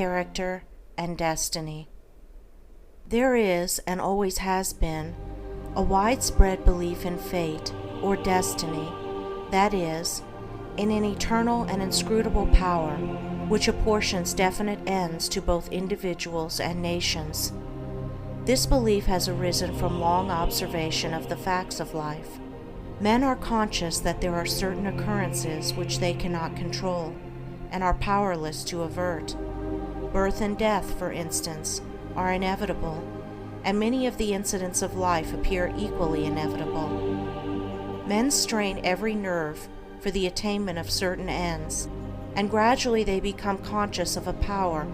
character, and destiny. There is, and always has been, a widespread belief in fate, or destiny, that is, in an eternal and inscrutable power which apportions definite ends to both individuals and nations. This belief has arisen from long observation of the facts of life. Men are conscious that there are certain occurrences which they cannot control and are powerless to avert. Birth and death, for instance, are inevitable, and many of the incidents of life appear equally inevitable. Men strain every nerve for the attainment of certain ends, and gradually they become conscious of a power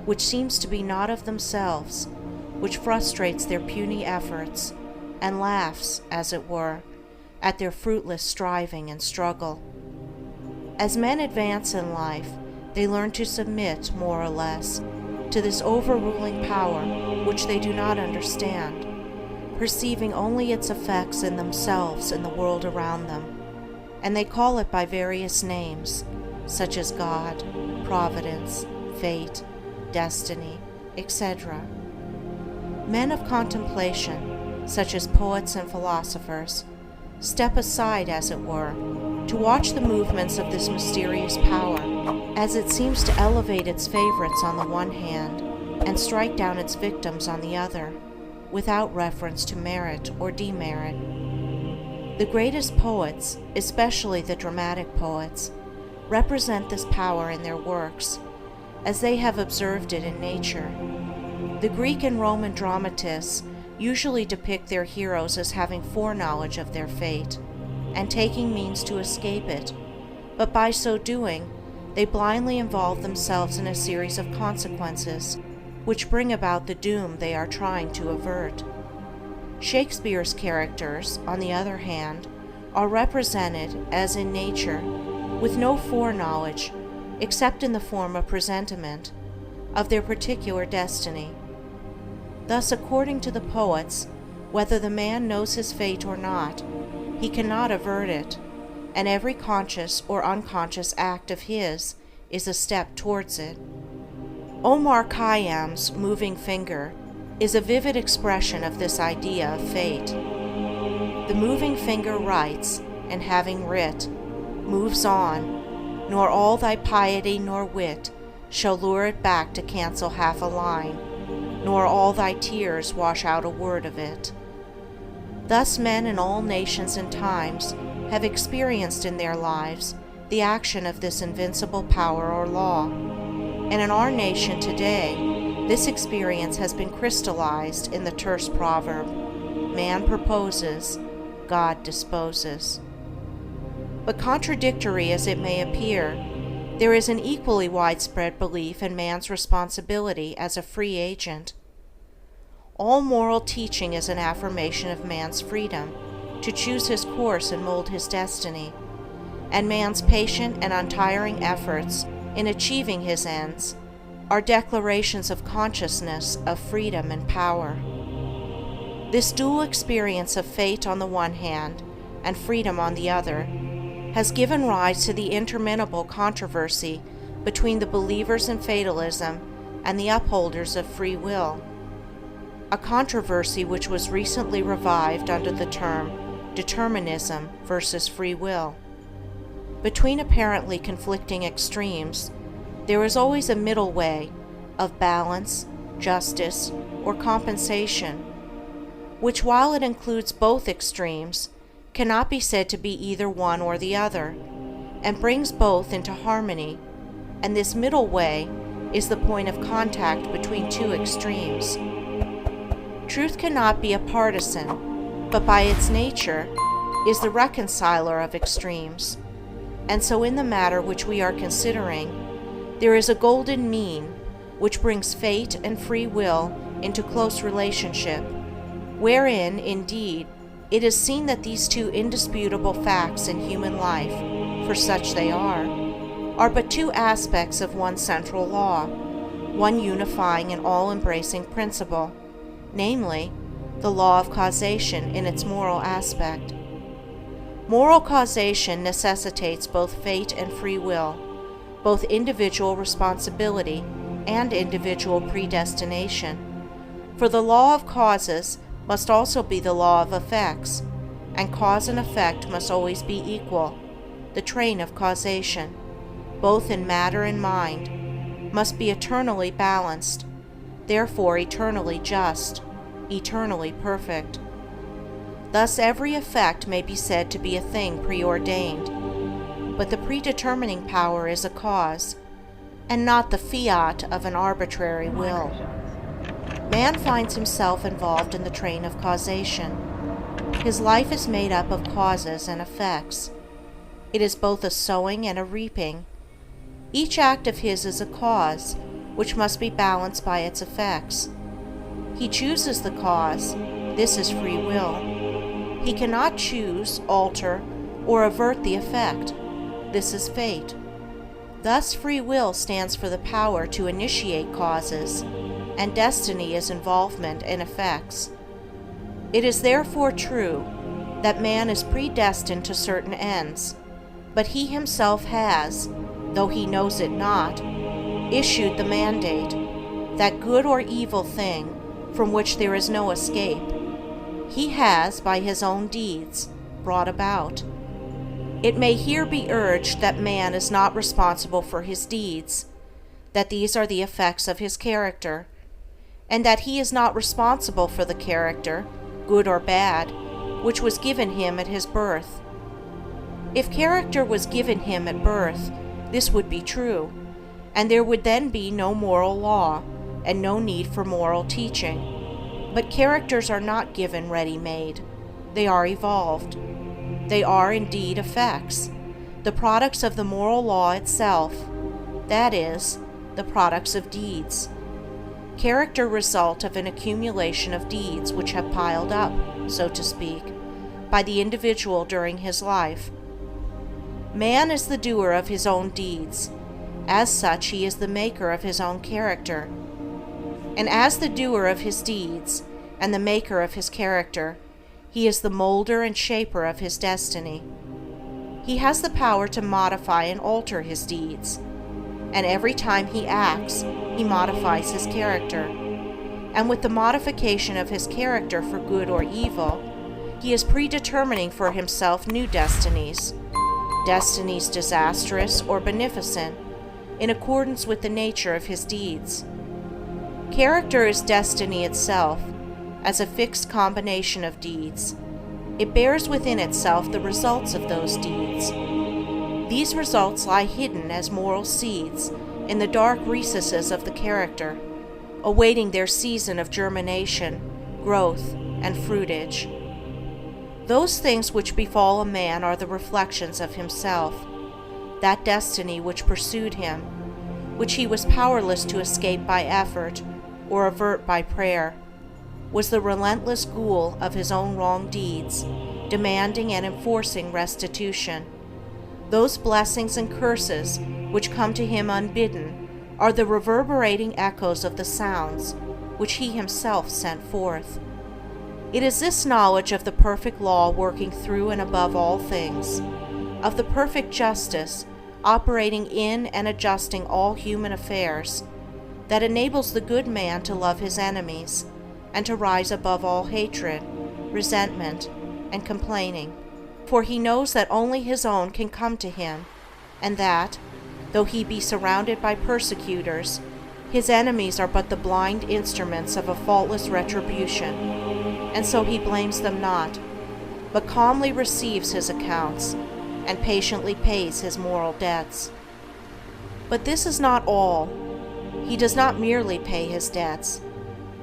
which seems to be not of themselves, which frustrates their puny efforts and laughs, as it were, at their fruitless striving and struggle. As men advance in life, they learn to submit, more or less, to this overruling power which they do not understand, perceiving only its effects in themselves and the world around them, and they call it by various names, such as God, Providence, Fate, Destiny, etc. Men of contemplation, such as poets and philosophers, step aside, as it were, to watch the movements of this mysterious power, as it seems to elevate its favorites on the one hand and strike down its victims on the other, without reference to merit or demerit. The greatest poets, especially the dramatic poets, represent this power in their works, as they have observed it in nature. The Greek and Roman dramatists usually depict their heroes as having foreknowledge of their fate and taking means to escape it, but by so doing, they blindly involve themselves in a series of consequences which bring about the doom they are trying to avert. Shakespeare's characters, on the other hand, are represented, as in nature, with no foreknowledge, except in the form of presentiment, of their particular destiny. Thus, according to the poets, whether the man knows his fate or not, he cannot avert it, and every conscious or unconscious act of his is a step towards it. Omar Khayyam's moving finger is a vivid expression of this idea of fate. The moving finger writes, and having writ, moves on, nor all thy piety nor wit shall lure it back to cancel half a line, nor all thy tears wash out a word of it. Thus men in all nations and times have experienced in their lives the action of this invincible power or law, and in our nation today, this experience has been crystallized in the terse proverb, man proposes, God disposes. But contradictory as it may appear, there is an equally widespread belief in man's responsibility as a free agent. All moral teaching is an affirmation of man's freedom to choose his course and mold his destiny, and man's patient and untiring efforts in achieving his ends are declarations of consciousness of freedom and power. This dual experience of fate on the one hand and freedom on the other has given rise to the interminable controversy between the believers in fatalism and the upholders of free will, a controversy which was recently revived under the term determinism versus free will. Between apparently conflicting extremes, there is always a middle way of balance, justice, or compensation, which, while it includes both extremes, cannot be said to be either one or the other, and brings both into harmony, and this middle way is the point of contact between two extremes. Truth cannot be a partisan, but by its nature is the reconciler of extremes, and so in the matter which we are considering, there is a golden mean which brings fate and free will into close relationship, wherein, indeed, it is seen that these two indisputable facts in human life, for such they are but two aspects of one central law, one unifying and all-embracing principle, namely, the law of causation in its moral aspect. Moral causation necessitates both fate and free will, both individual responsibility and individual predestination. For the law of causes must also be the law of effects, and cause and effect must always be equal. The train of causation, both in matter and mind, must be eternally balanced, therefore eternally just, eternally perfect. Thus every effect may be said to be a thing preordained, but the predetermining power is a cause, and not the fiat of an arbitrary will. Man finds himself involved in the train of causation. His life is made up of causes and effects. It is both a sowing and a reaping. Each act of his is a cause, which must be balanced by its effects. He chooses the cause. This is free will. He cannot choose, alter, or avert the effect. This is fate. Thus free will stands for the power to initiate causes, and destiny is involvement in effects. It is therefore true that man is predestined to certain ends, but he himself has, though he knows it not, issued the mandate, that good or evil thing from which there is no escape, he has, by his own deeds, brought about. It may here be urged that man is not responsible for his deeds, that these are the effects of his character, and that he is not responsible for the character, good or bad, which was given him at his birth. If character was given him at birth, this would be true, and there would then be no moral law, and no need for moral teaching. But characters are not given ready-made. They are evolved. They are indeed effects, the products of the moral law itself, that is, the products of deeds. Character result of an accumulation of deeds which have piled up, so to speak, by the individual during his life. Man is the doer of his own deeds. As such, he is the maker of his own character. And as the doer of his deeds and the maker of his character, he is the molder and shaper of his destiny. He has the power to modify and alter his deeds, and every time he acts, he modifies his character. And with the modification of his character for good or evil, he is predetermining for himself new destinies, destinies disastrous or beneficent, in accordance with the nature of his deeds. Character is destiny itself, as a fixed combination of deeds. It bears within itself the results of those deeds. These results lie hidden as moral seeds in the dark recesses of the character, awaiting their season of germination, growth, and fruitage. Those things which befall a man are the reflections of himself, that destiny which pursued him, which he was powerless to escape by effort or avert by prayer, was the relentless ghoul of his own wrong deeds, demanding and enforcing restitution. Those blessings and curses which come to him unbidden are the reverberating echoes of the sounds which he himself sent forth. It is this knowledge of the perfect law working through and above all things, of the perfect justice operating in and adjusting all human affairs, that enables the good man to love his enemies and to rise above all hatred, resentment, and complaining. For he knows that only his own can come to him, and that, though he be surrounded by persecutors, his enemies are but the blind instruments of a faultless retribution, and so he blames them not, but calmly receives his accounts, and patiently pays his moral debts. But this is not all. He does not merely pay his debts.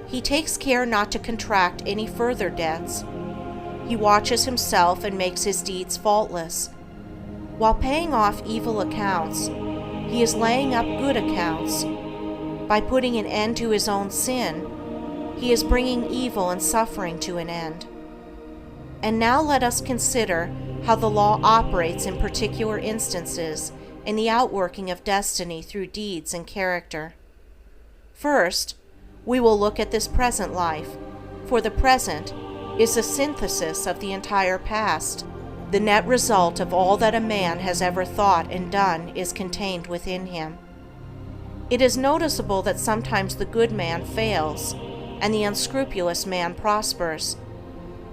He takes care not to contract any further debts. He watches himself and makes his deeds faultless. While paying off evil accounts, he is laying up good accounts. By putting an end to his own sin, he is bringing evil and suffering to an end. And now let us consider how the law operates in particular instances in the outworking of destiny through deeds and character. First, we will look at this present life, for the present is the synthesis of the entire past. The net result of all that a man has ever thought and done is contained within him. It is noticeable that sometimes the good man fails and the unscrupulous man prospers,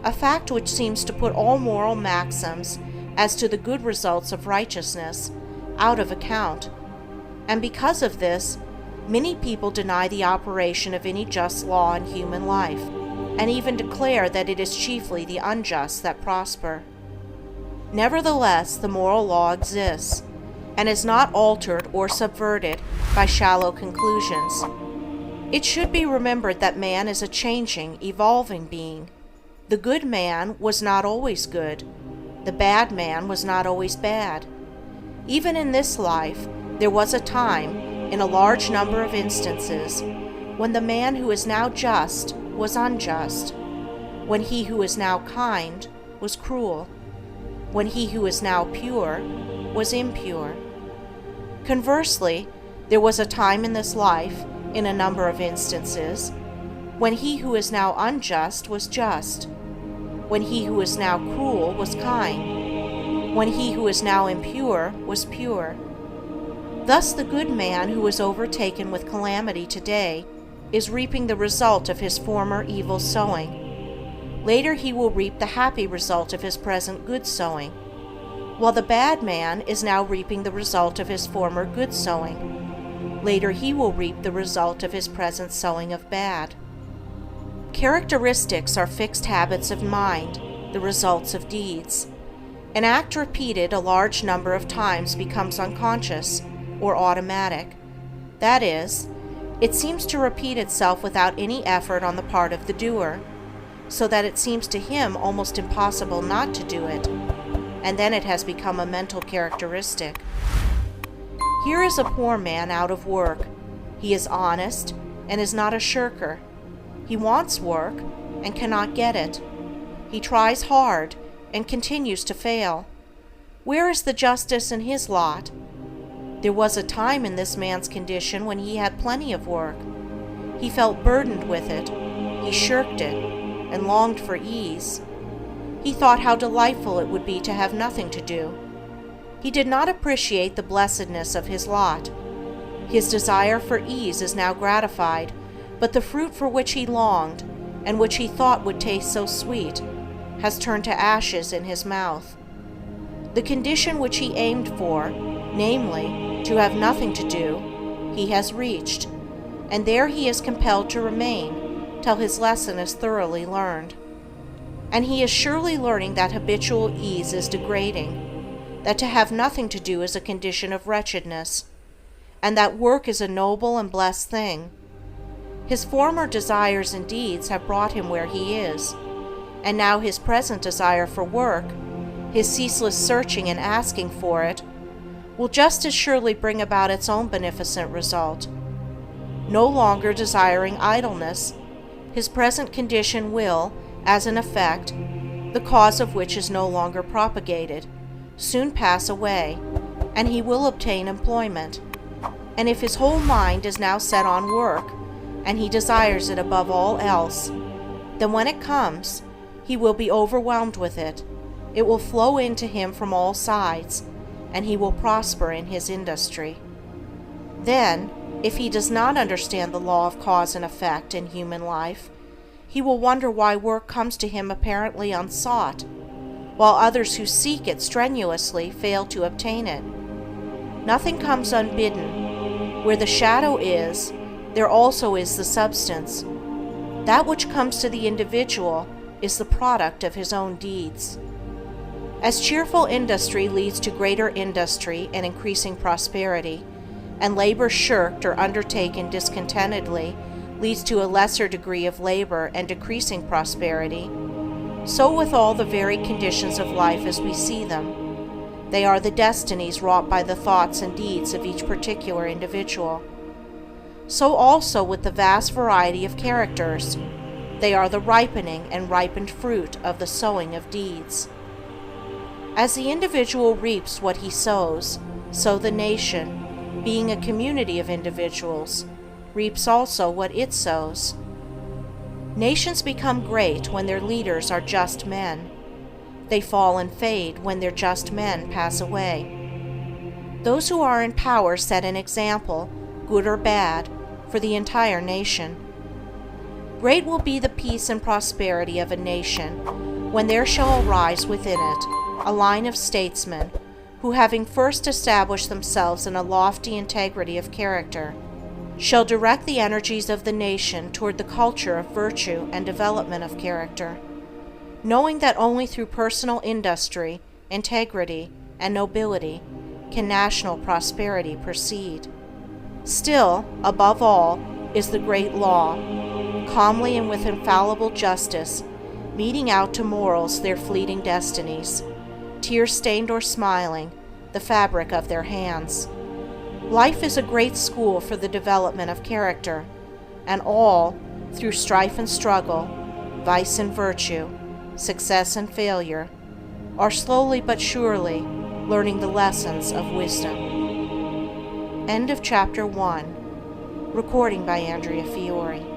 a fact which seems to put all moral maxims as to the good results of righteousness out of account, and because of this, many people deny the operation of any just law in human life, and even declare that it is chiefly the unjust that prosper. Nevertheless, the moral law exists, and is not altered or subverted by shallow conclusions. It should be remembered that man is a changing, evolving being. The good man was not always good. The bad man was not always bad. Even in this life, there was a time, in a large number of instances, when the man who is now just was unjust, when he who is now kind was cruel, when he who is now pure was impure. Conversely, there was a time in this life, in a number of instances, when he who is now unjust was just, when he who is now cruel was kind, when he who is now impure was pure. Thus the good man who is overtaken with calamity today is reaping the result of his former evil sowing. Later he will reap the happy result of his present good sowing, while the bad man is now reaping the result of his former good sowing. Later he will reap the result of his present sowing of bad. Characteristics are fixed habits of mind, the results of deeds. An act repeated a large number of times becomes unconscious or automatic. That is, it seems to repeat itself without any effort on the part of the doer, so that it seems to him almost impossible not to do it, and then it has become a mental characteristic. Here is a poor man out of work. He is honest and is not a shirker. He wants work and cannot get it. He tries hard and continues to fail. Where is the justice in his lot? There was a time in this man's condition when he had plenty of work. He felt burdened with it. He shirked it and longed for ease. He thought how delightful it would be to have nothing to do. He did not appreciate the blessedness of his lot. His desire for ease is now gratified, but the fruit for which he longed, and which he thought would taste so sweet, has turned to ashes in his mouth. The condition which he aimed for, namely, to have nothing to do, he has reached, and there he is compelled to remain till his lesson is thoroughly learned. And he is surely learning that habitual ease is degrading, that to have nothing to do is a condition of wretchedness, and that work is a noble and blessed thing. His former desires and deeds have brought him where he is, and now his present desire for work, his ceaseless searching and asking for it, will just as surely bring about its own beneficent result. No longer desiring idleness, his present condition will, as an effect, the cause of which is no longer propagated, soon pass away, and he will obtain employment. And if his whole mind is now set on work, and he desires it above all else, then when it comes, he will be overwhelmed with it. It will flow into him from all sides, and he will prosper in his industry. Then, if he does not understand the law of cause and effect in human life, he will wonder why work comes to him apparently unsought, while others who seek it strenuously fail to obtain it. Nothing comes unbidden. Where the shadow is, there also is the substance. That which comes to the individual is the product of his own deeds. As cheerful industry leads to greater industry and increasing prosperity, and labor shirked or undertaken discontentedly leads to a lesser degree of labor and decreasing prosperity, so with all the varied conditions of life as we see them. They are the destinies wrought by the thoughts and deeds of each particular individual. So also with the vast variety of characters, they are the ripening and ripened fruit of the sowing of deeds. As the individual reaps what he sows, so the nation, being a community of individuals, reaps also what it sows. Nations become great when their leaders are just men. They fall and fade when their just men pass away. Those who are in power set an example good or bad, for the entire nation. Great will be the peace and prosperity of a nation when there shall arise within it a line of statesmen who, having first established themselves in a lofty integrity of character, shall direct the energies of the nation toward the culture of virtue and development of character, knowing that only through personal industry, integrity, and nobility can national prosperity proceed. Still, above all, is the great law, calmly and with infallible justice, meting out to mortals their fleeting destinies, tear-stained or smiling, the fabric of their hands. Life is a great school for the development of character, and all, through strife and struggle, vice and virtue, success and failure, are slowly but surely learning the lessons of wisdom. End of Chapter 1. Recording by Andrea Fiore.